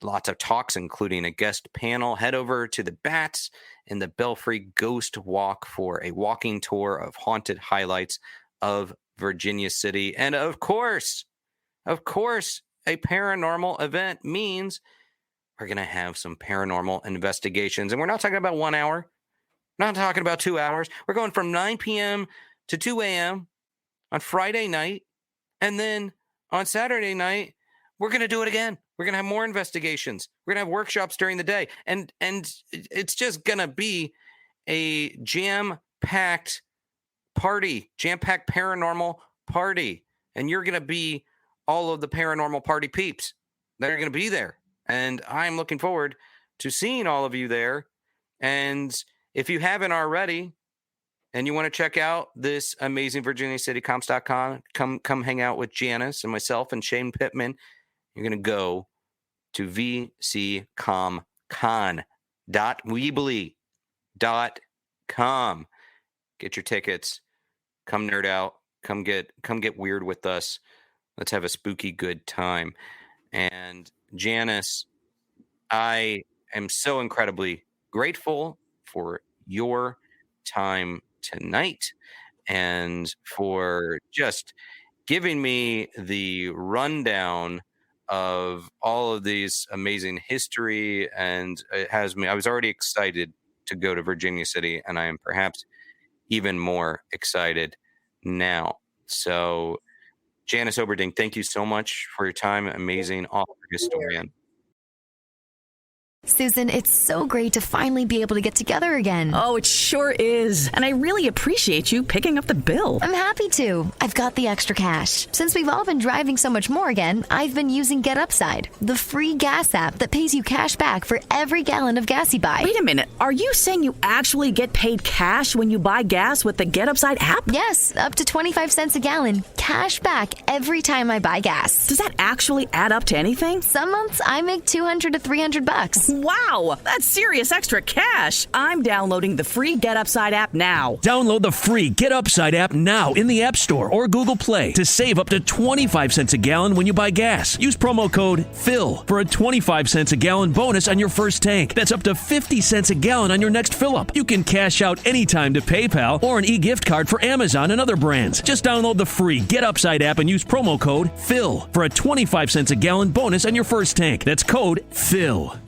lots of talks, including a guest panel. Head over to the Bats and the Belfry Ghost Walk for a walking tour of haunted highlights of Virginia City. And of course, a paranormal event means we're going to have some paranormal investigations. And we're not talking about 1 hour, not talking about 2 hours. We're going from 9 p.m. to 2 a.m. on Friday night. And then on Saturday night, we're going to do it again. We're going to have more investigations. We're going to have workshops during the day. And it's just going to be a jam-packed party, jam-packed paranormal party. And you're going to be all of the paranormal party peeps that are going to be there. And I'm looking forward to seeing all of you there. And if you haven't already, and you want to check out this amazing VirginiaCityComps.com, come hang out with Janice and myself and Shane Pittman. You're going to go to vccomcon.weebly.com. Get your tickets. Come nerd out. Come get weird with us. Let's have a spooky good time. And Janice, I am so incredibly grateful for your time tonight and for just giving me the rundown of all of these amazing history. And it has me, I was already excited to go to Virginia City, and I am perhaps even more excited now. So Janice Oberding, thank you so much for your time. Amazing author, historian. Susan, it's so great to finally be able to get together again. Oh, it sure is. And I really appreciate you picking up the bill. I'm happy to. I've got the extra cash. Since we've all been driving so much more again, I've been using Get Upside, the free gas app that pays you cash back for every gallon of gas you buy. Wait a minute. Are you saying you actually get paid cash when you buy gas with the Get Upside app? Yes, up to 25 cents a gallon, cash back every time I buy gas. Does that actually add up to anything? Some months I make $200 to $300. Wow, that's serious extra cash. I'm downloading the free Get Upside app now. Download the free Get Upside app now in the App Store or Google Play to save up to 25 cents a gallon when you buy gas. Use promo code PHIL for a 25 cents a gallon bonus on your first tank. That's up to 50 cents a gallon on your next fill-up. You can cash out anytime to PayPal or an e-gift card for Amazon and other brands. Just download the free Get Upside app and use promo code PHIL for a 25 cents a gallon bonus on your first tank. That's code PHIL.